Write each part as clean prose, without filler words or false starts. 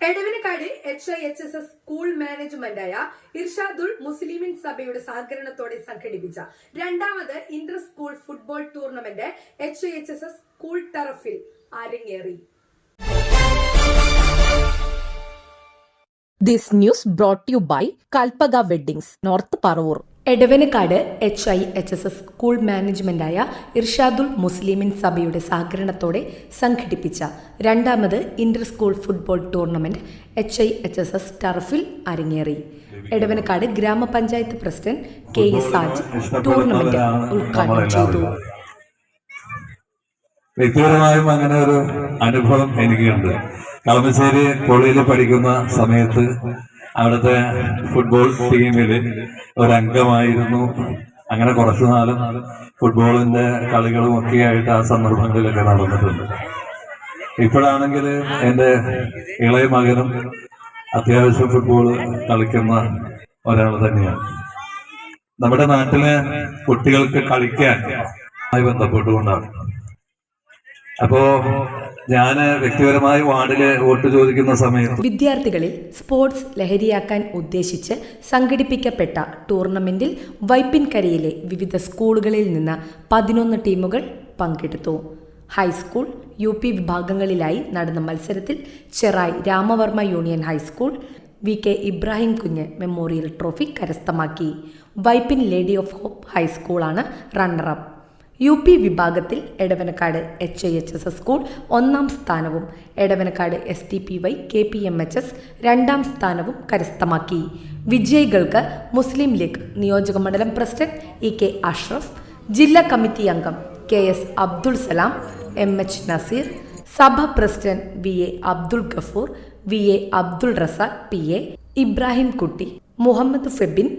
Edavanakkad HIHSS school മാനേജ്മെന്റായ ഇർഷാദുൽ മുസ്ലിമീൻ സഭയുടെ സഹകരണത്തോടെ സംഘടിപ്പിച്ച രണ്ടാമത് inter school football tournament HIHSS school ടർഫിൽ അരങ്ങേറി. This news brought to you by Kalpaga Weddings, North Parur. Edavanakkad HIHSS school മാനേജ്മെന്റായ ഇർഷാദുൽ മുസ്ലിമീൻ സഭയുടെ സഹകരണത്തോടെ സംഘടിപ്പിച്ച രണ്ടാമത് inter school football tournament HIHSS ടർഫിൽ അരങ്ങേറി. എടവനക്കാട് ഗ്രാമപഞ്ചായത്ത് പ്രസിഡന്റ് KA സാജ് ടൂർണമെന്റ് ഉദ്ഘാടനം ചെയ്തു. വ്യക്തിപരമായും അങ്ങനെ ഒരു അനുഭവം എനിക്കുണ്ട്. കളമശ്ശേരി കോളേജിൽ പഠിക്കുന്ന സമയത്ത് അവിടുത്തെ ഫുട്ബോൾ ടീമിൽ ഒരംഗമായിരുന്നു. അങ്ങനെ കുറച്ചു നാളും ഫുട്ബോളിന്റെ കളികളും ഒക്കെയായിട്ട് ആ സന്ദർഭങ്ങളിലൊക്കെ നടന്നിട്ടുണ്ട്. ഇപ്പോഴാണെങ്കിൽ എൻ്റെ ഇളയ മകനും അത്യാവശ്യം ഫുട്ബോൾ കളിക്കുന്ന ഒരാൾ തന്നെയാണ്. നമ്മുടെ നാട്ടിലെ കുട്ടികൾക്ക് കളിക്കാൻ ബന്ധപ്പെട്ടുകൊണ്ടാണ്. അപ്പോ ഞാൻ വ്യക്തിപരമായി വാർഡില് വോട്ട് ചോദിക്കുന്ന സമയത്ത് വിദ്യാർത്ഥികളിൽ സ്പോർട്സ് ലഹരിയാക്കാൻ ഉദ്ദേശിച്ച് സംഘടിപ്പിക്കപ്പെട്ട ടൂർണമെന്റിൽ വൈപ്പിൻകരയിലെ വിവിധ സ്കൂളുകളിൽ നിന്ന് 11 ടീമുകൾ പങ്കെടുത്തു. ഹൈസ്കൂൾ UP വിഭാഗങ്ങളിലായി നടന്ന മത്സരത്തിൽ Cherai Ramavarma union high school VK Ibrahim Kunju memorial trophy കരസ്ഥമാക്കി. വൈപ്പിൻ ലേഡി ഓഫ് ഹോപ്പ് ഹൈസ്കൂളാണ് റണ്ണറപ്പ്. UP വിഭാഗത്തിൽ എടവനക്കാട് HIHSS സ്കൂൾ 1ാം സ്ഥാനവും എടവനക്കാട് STPY KPMHS 2ാം സ്ഥാനവും കരസ്ഥമാക്കി. വിജയികൾക്ക് മുസ്ലിം ലീഗ് നിയോജക മണ്ഡലം പ്രസിഡന്റ് EK അഷ്റഫ്, ജില്ലാ കമ്മിറ്റി അംഗം KS അബ്ദുൾ സലാം, MH നസീർ, സഭ president VA Abdul Gafoor, VA Abdul Razak PA, Ibrahim Kutty, Muhammad Febin,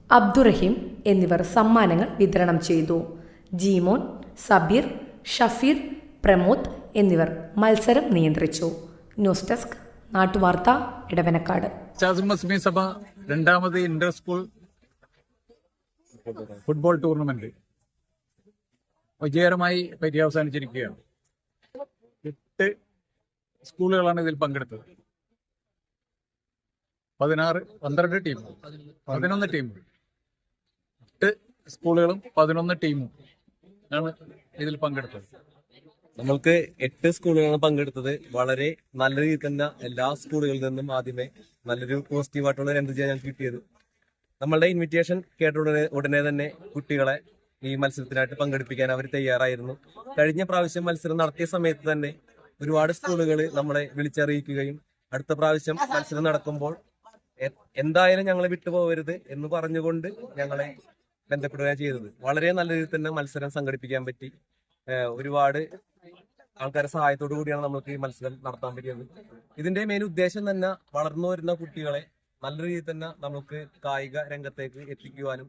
Abdurahim എന്നിവർ സമ്മാനങ്ങൾ വിതരണം ചെയ്തു. ജീമോൻ, സബീർ, ഷഫീർ, പ്രമോദ് എന്നിവർ മത്സരം നിയന്ത്രിച്ചു. ന്യൂസ് ഡെസ്ക് നാട്ടുവാർത്ത, എടവനക്കാട്. മുസ്ലിം സഭ രണ്ടാമത് ഇന്റർ സ്കൂൾ ഫുട്ബോൾ ടൂർണമെന്റ് വിജയകരമായി പര്യവസാനിച്ചിരിക്കുകയാണ്. 8 സ്കൂളുകളാണ് ഇതിൽ പങ്കെടുത്തത്. 12 ടീം, 11 ടീമുകൾ, 8 സ്കൂളുകളും 11 ടീമും ആണ് ഇതിൽ പങ്കെടുത്തത്. നമ്മൾക്ക് 8 സ്കൂളുകളാണ് പങ്കെടുത്തത്. വളരെ നല്ല രീതിയിൽ തന്നെ എല്ലാ സ്കൂളുകളിൽ നിന്നും ആദ്യമേ നല്ലൊരു പോസിറ്റീവായിട്ടുള്ള ഒരു എനർജിയാണ് ഞങ്ങൾക്ക് കിട്ടിയത്. നമ്മളുടെ ഇൻവിറ്റേഷൻ കേട്ട ഉടനെ തന്നെ കുട്ടികളെ ഈ മത്സരത്തിനായിട്ട് പങ്കെടുപ്പിക്കാൻ അവർ തയ്യാറായിരുന്നു. കഴിഞ്ഞ പ്രാവശ്യം മത്സരം നടത്തിയ സമയത്ത് തന്നെ ഒരുപാട് സ്കൂളുകൾ നമ്മളെ വിളിച്ചറിയിക്കുകയും അടുത്ത പ്രാവശ്യം മത്സരം നടക്കുമ്പോൾ എന്തായാലും ഞങ്ങളെ വിട്ടുപോകരുത് എന്ന് പറഞ്ഞുകൊണ്ട് ഞങ്ങളെ ബന്ധപ്പെടുകയാണ് ചെയ്തത്. വളരെ നല്ല രീതിയിൽ തന്നെ മത്സരം സംഘടിപ്പിക്കാൻ പറ്റി. ഒരുപാട് ആൾക്കാരുടെ സഹായത്തോടു കൂടിയാണ് നമുക്ക് ഈ മത്സരം നടത്താൻ പറ്റിയത്. ഇതിന്റെ മെയിൻ ഉദ്ദേശം തന്നെ വളർന്നു വരുന്ന കുട്ടികളെ നല്ല രീതിയിൽ തന്നെ നമുക്ക് കായിക രംഗത്തേക്ക് എത്തിക്കുവാനും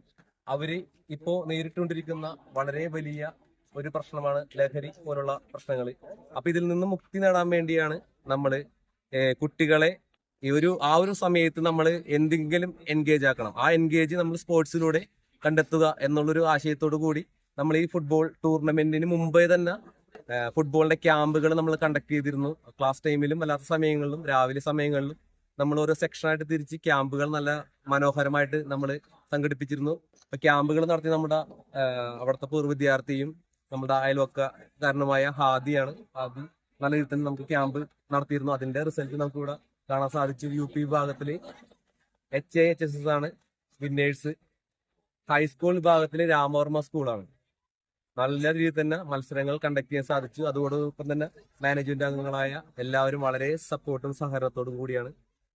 അവര് ഇപ്പോ നേരിട്ടുകൊണ്ടിരിക്കുന്ന വളരെ വലിയ ഒരു പ്രശ്നമാണ് ലഹരി പോലുള്ള പ്രശ്നങ്ങൾ. അപ്പൊ ഇതിൽ നിന്ന് മുക്തി നേടാൻ വേണ്ടിയാണ് നമ്മള് കുട്ടികളെ ആ ഒരു സമയത്ത് നമ്മൾ എന്തെങ്കിലും എൻഗേജ് ആക്കണം. ആ എൻഗേജ് നമ്മൾ സ്പോർട്സിലൂടെ കണ്ടെത്തുക എന്നുള്ളൊരു ആശയത്തോടു കൂടി നമ്മൾ ഈ ഫുട്ബോൾ ടൂർണമെന്റിന് മുമ്പേ തന്നെ ഫുട്ബോളിന്റെ ക്യാമ്പുകൾ നമ്മൾ കണ്ടക്ട് ചെയ്തിരുന്നു. ക്ലാസ് ടൈമിലും അല്ലാത്ത സമയങ്ങളിലും രാവിലെ സമയങ്ങളിലും നമ്മൾ ഓരോ സെക്ഷനായിട്ട് തിരിച്ച് ക്യാമ്പുകൾ നല്ല മനോഹരമായിട്ട് നമ്മൾ സംഘടിപ്പിച്ചിരുന്നു. അപ്പൊ ക്യാമ്പുകൾ നടത്തി നമ്മുടെ അവിടുത്തെ പൂർവ്വ വിദ്യാർത്ഥിയും നമ്മുടെ അയൽവക്കക്കാരനുമായ ഹാദിയാണ്. ഹാദി നല്ല രീതിയിൽ തന്നെ നമുക്ക് ക്യാമ്പ് നടത്തിയിരുന്നു. അതിന്റെ റിസൾട്ട് നമുക്ക് ഇവിടെ കാണാൻ സാധിച്ചു. UP വിഭാഗത്തില് HIHSS ആണ് വിന്നേഴ്സ്. ഹൈസ്കൂൾ വിഭാഗത്തില് രാമവർമ്മ സ്കൂളാണ്. നല്ല രീതിയിൽ തന്നെ മത്സരങ്ങൾ കണ്ടക്ട് ചെയ്യാൻ സാധിച്ചു. അതോടൊപ്പം തന്നെ മാനേജ്മെന്റ് അംഗങ്ങളായ എല്ലാവരും വളരെ സപ്പോർട്ടും സഹകരണത്തോടും കൂടിയാണ്